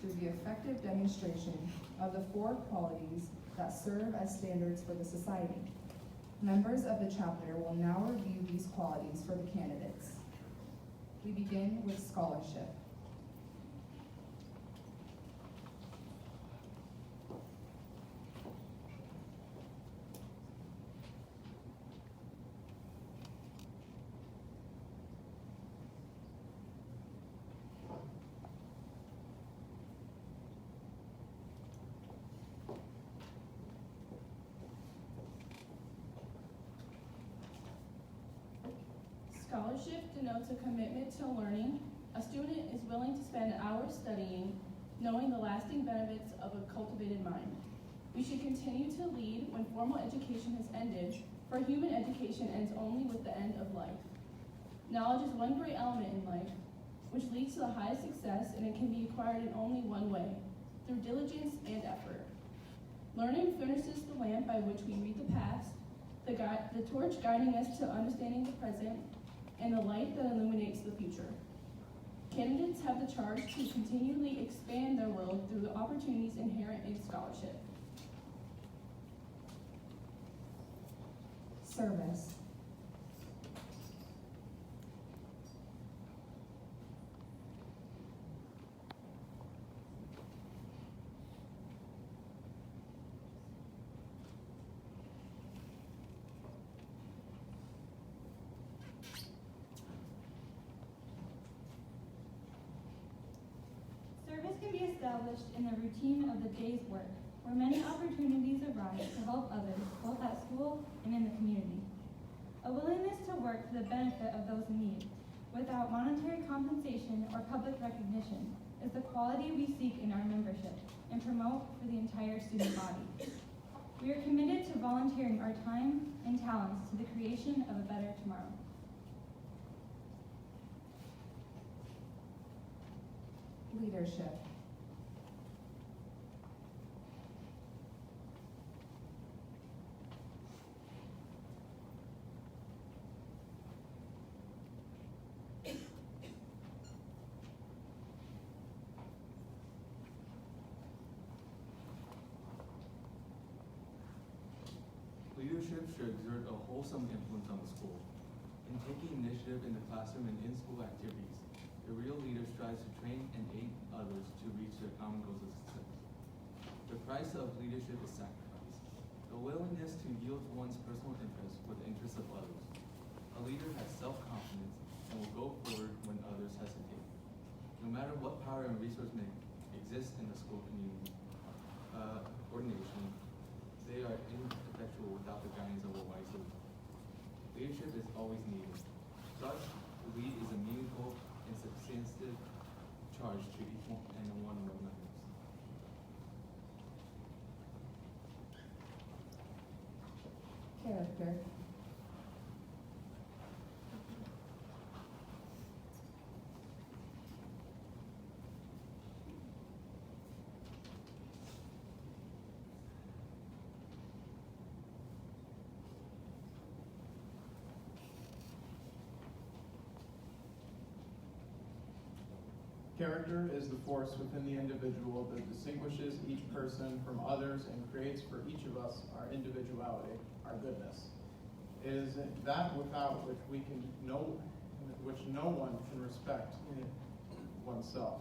through the effective demonstration of the four qualities that serve as standards for the society. Members of the chapter will now review these qualities for the candidates. We begin with scholarship. Scholarship denotes a commitment to learning. A student is willing to spend hours studying, knowing the lasting benefits of a cultivated mind. We should continue to lead when formal education has ended, for human education ends only with the end of life. Knowledge is one great element in life, which leads to the highest success, and it can be acquired in only one way, through diligence and effort. Learning furnishes the lamp by which we read the past, the torch guiding us to understanding the present, and the light that illuminates the future. Candidates have the charge to continually expand their world through the opportunities inherent in scholarship. Service. Service can be established in the routine of the day's work, where many opportunities arise to help others, both at school and in the community. A willingness to work for the benefit of those in need, without monetary compensation or public recognition, is the quality we seek in our membership and promote for the entire student body. We are committed to volunteering our time and talents to the creation of a better tomorrow. Leadership. Leadership should exert a wholesome influence on the school. In taking initiative in the classroom and in-school activities, the real leader strives to train and aid others to reach their common goals of success. The price of leadership is sacrifice, the willingness to yield one's personal interests for the interests of others. A leader has self-confidence and will go forward when others hesitate. No matter what power and resource may exist in the school community or nation, they are ineffectual without the guidance of a wise leader. Leadership is always needed. Such to lead is a meaningful and substantive charge to each and one of our members. Character. Character is the force within the individual that distinguishes each person from others and creates for each of us our individuality, our goodness. It is that without which no one can respect oneself,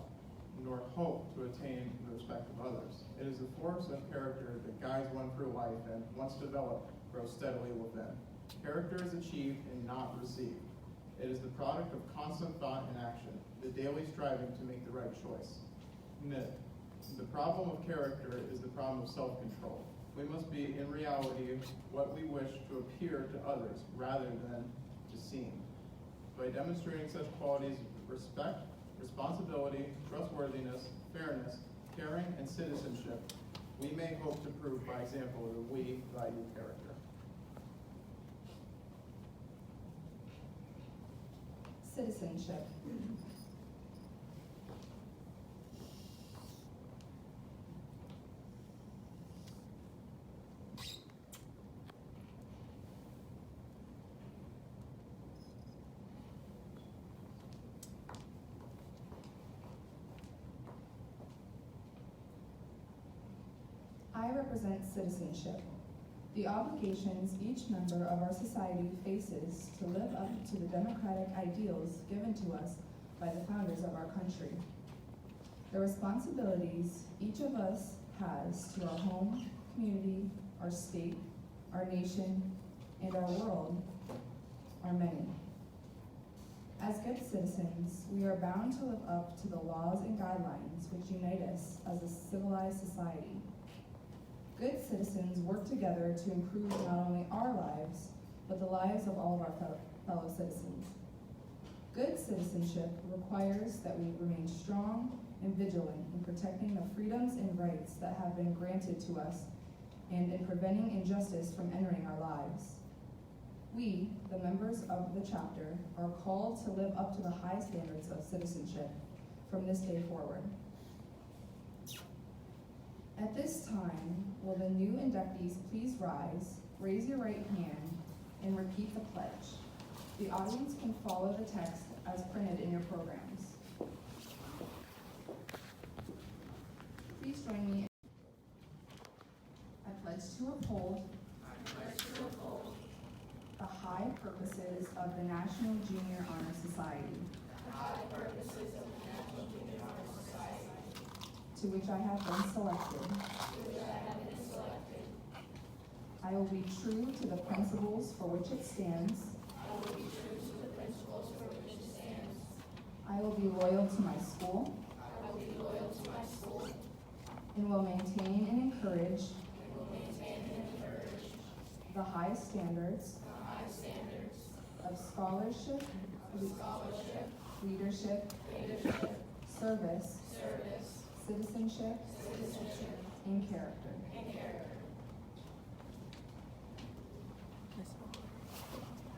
nor hope to attain the respect of others. It is the force of character that guides one through life and, once developed, grows steadily within. Character is achieved and not received. It is the product of constant thought and action, the daily striving to make the right choice. The problem of character is the problem of self-control. We must be, in reality, what we wish to appear to others rather than to seem. By demonstrating such qualities of respect, responsibility, trustworthiness, fairness, caring, and citizenship, we may hope to prove by example that we value character. Citizenship. tie represents citizenship, the obligations each member of our society faces to live up to the democratic ideals given to us by the founders of our country. The responsibilities each of us has to our home, community, our state, our nation, and our world are many. As good citizens, we are bound to live up to the laws and guidelines which unite us as a civilized society. Good citizens work together to improve not only our lives, but the lives of all of our fellow citizens. Good citizenship requires that we remain strong and vigilant in protecting the freedoms and rights that have been granted to us and in preventing injustice from entering our lives. We, the members of the chapter, are called to live up to the high standards of citizenship from this day forward. At this time, will the new inductees please rise, raise your right hand, and repeat the pledge. The audience can follow the text as printed in your programs. Please join me. I pledge to uphold the high purposes of the National Junior Honor Society, to which I have been selected. I will be true to the principles for which it stands. I will be loyal to my school. And will maintain and encourage the high standards of scholarship, leadership, service, citizenship, and character.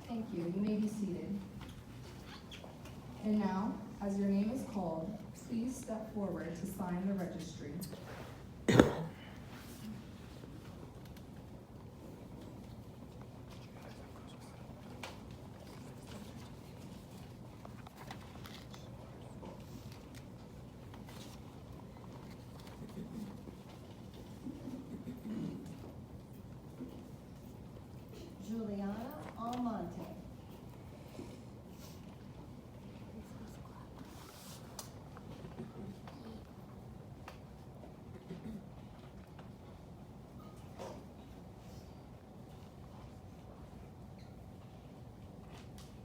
Thank you. You may be seated. And now, as your name is called, please step forward to sign the registry. Julianna Almonte.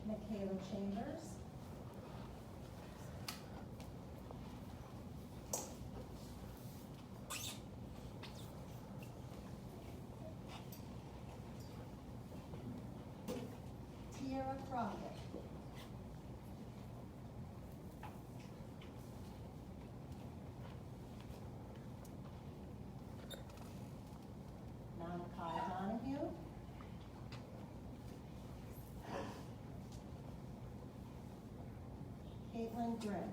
Michaela Chambers. Tierra Crockett. Malachi Donahue. Caitlin Grimm.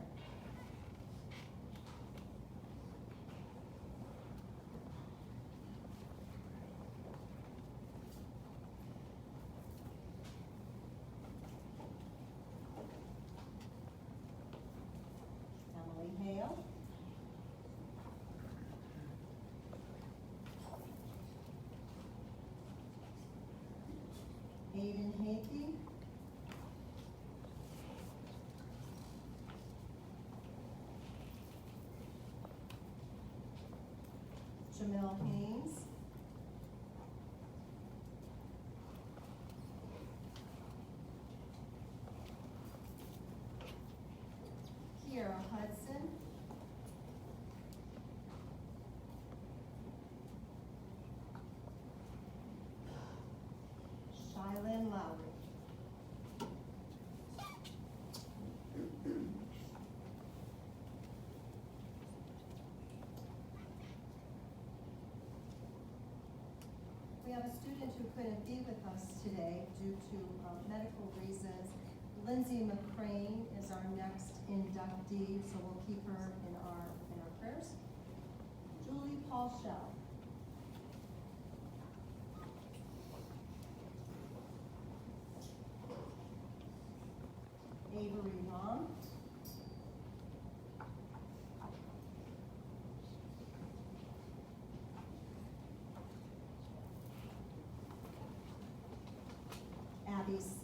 Emily Hale. Aiden Hakey. Jamel Haynes. Kiera Hudson. Shylin Lowry. We have a student who couldn't be with us today due to medical reasons. Lindsay McCrane is our next inductee, so we'll keep her in our prayers. Julie Paulshell. Avery Rom.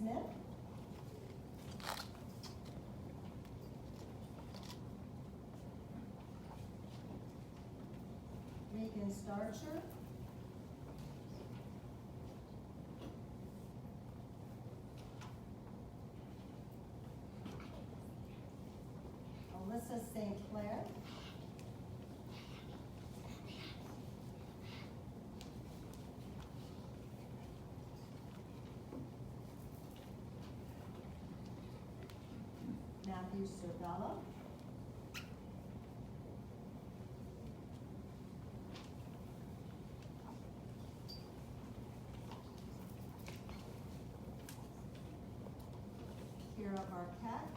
Smith. Regan Starcher. Alyssa St. Clair. Matthew Cervella. Kira Arquette.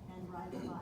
And Ryder Wise.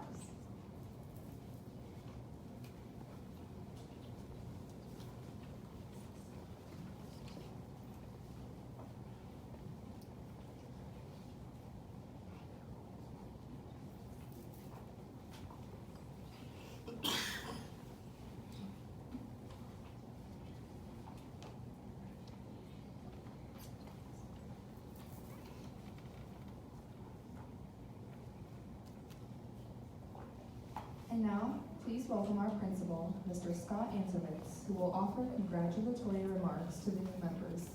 And now, please welcome our principal, Mr. Scott Antovitz, who will offer congratulatory remarks to the new members.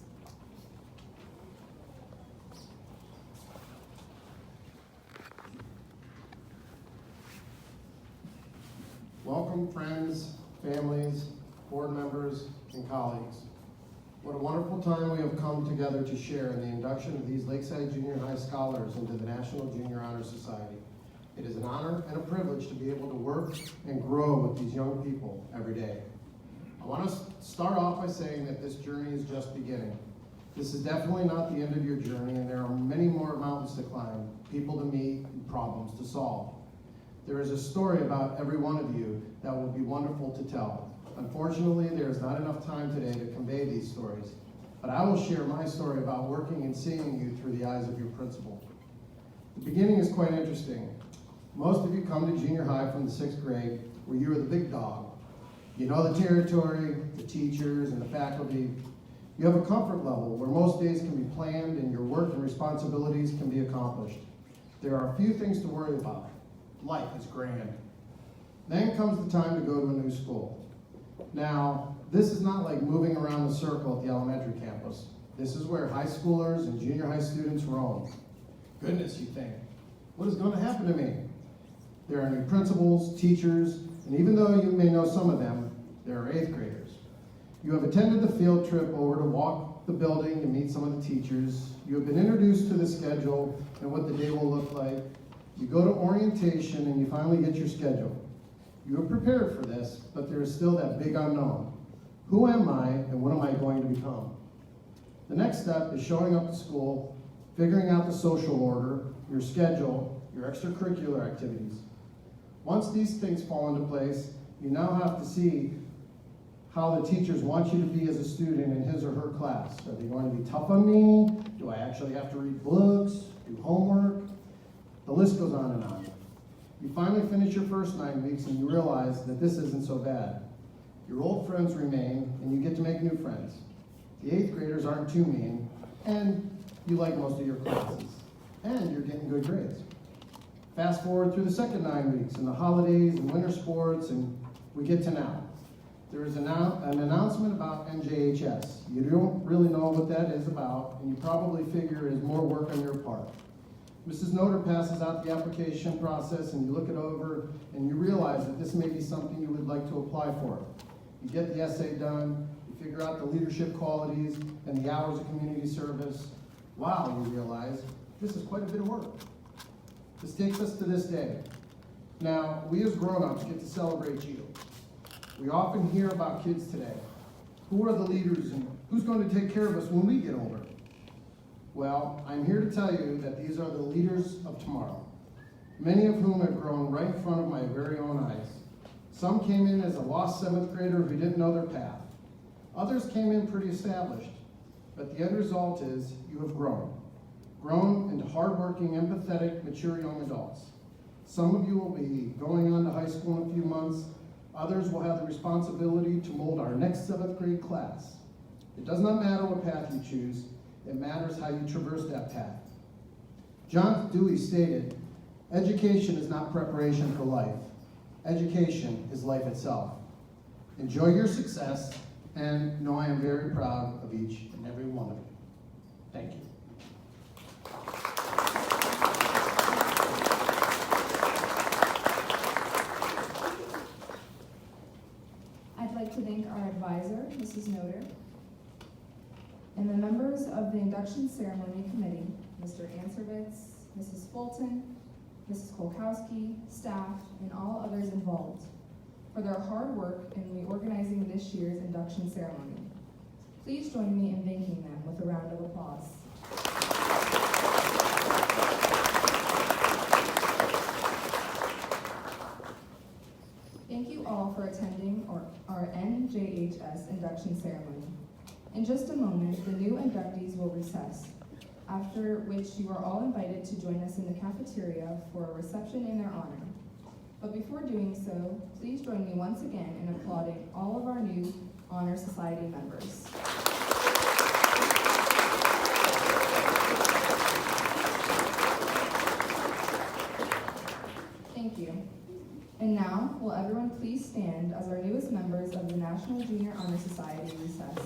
Welcome, friends, families, board members, and colleagues. What a wonderful time we have come together to share in the induction of these Lakeside Junior High scholars into the National Junior Honor Society. It is an honor and a privilege to be able to work and grow with these young people every day. I want to start off by saying that this journey is just beginning. This is definitely not the end of your journey, and there are many more mountains to climb, people to meet, and problems to solve. There is a story about every one of you that will be wonderful to tell. Unfortunately, there is not enough time today to convey these stories, but I will share my story about working and seeing you through the eyes of your principal. The beginning is quite interesting. Most of you come to junior high from the 6th grade, where you are the big dog. You know the territory, the teachers, and the faculty. You have a comfort level where most days can be planned and your work and responsibilities can be accomplished. There are a few things to worry about. Life is grand. Then comes the time to go to a new school. Now, this is not like moving around the circle at the elementary campus. This is where high schoolers and junior high students roam. Goodness, you think, what is going to happen to me? There are new principals, teachers, and even though you may know some of them, there are 8th graders. You have attended the field trip over to walk the building and meet some of the teachers. You have been introduced to the schedule and what the day will look like. You go to orientation and you finally get your schedule. You are prepared for this, but there is still that big unknown. Who am I and what am I going to become? The next step is showing up to school, figuring out the social order, your schedule, your extracurricular activities. Once these things fall into place, you now have to see how the teachers want you to be as a student in his or her class. Are they going to be tough on me? Do I actually have to read books, do homework? The list goes on and on. You finally finish your first 9 weeks and you realize that this isn't so bad. Your old friends remain and you get to make new friends. The 8th graders aren't too mean and you like most of your classes. And you're getting good grades. Fast forward through the second 9 weeks and the holidays and winter sports, and we get to now. There is an announcement about NJHS. You don't really know what that is about, and you probably figure it is more work on your part. Mrs. Noter passes out the application process, and you look it over, and you realize that this may be something you would like to apply for. You get the essay done, you figure out the leadership qualities and the hours of community service. Wow, you realize this is quite a bit of work. This takes us to this day. Now, we as grown-ups get to celebrate you. We often hear about kids today. Who are the leaders and who's going to take care of us when we get older? Well, I'm here to tell you that these are the leaders of tomorrow, many of whom have grown right in front of my very own eyes. Some came in as a lost 7th grader who didn't know their path. Others came in pretty established, but the end result is you have grown. grown into hardworking, empathetic, mature young adults. Some of you will be going on to high school in a few months. Others will have the responsibility to mold our next 7th grade class. It does not matter what path you choose, it matters how you traverse that path. John Dewey stated, "Education is not preparation for life. Education is life itself." Enjoy your success, and know I am very proud of each and every one of you. Thank you. I'd like to thank our advisor, Mrs. Noter, and the members of the induction ceremony committee, Mr. Ansovitz, Mrs. Fulton, Mrs. Kolkowski, staff, and all others involved for their hard work in reorganizing this year's induction ceremony. Please join me in thanking them with a round of applause. Thank you all for attending our NJHS induction ceremony. In just a moment, the new inductees will recess, after which you are all invited to join us in the cafeteria for a reception in their honor. But before doing so, please join me once again in applauding all of our new Honor Society members. Thank you. And now, will everyone please stand as our newest members of the National Junior Honor Society recess.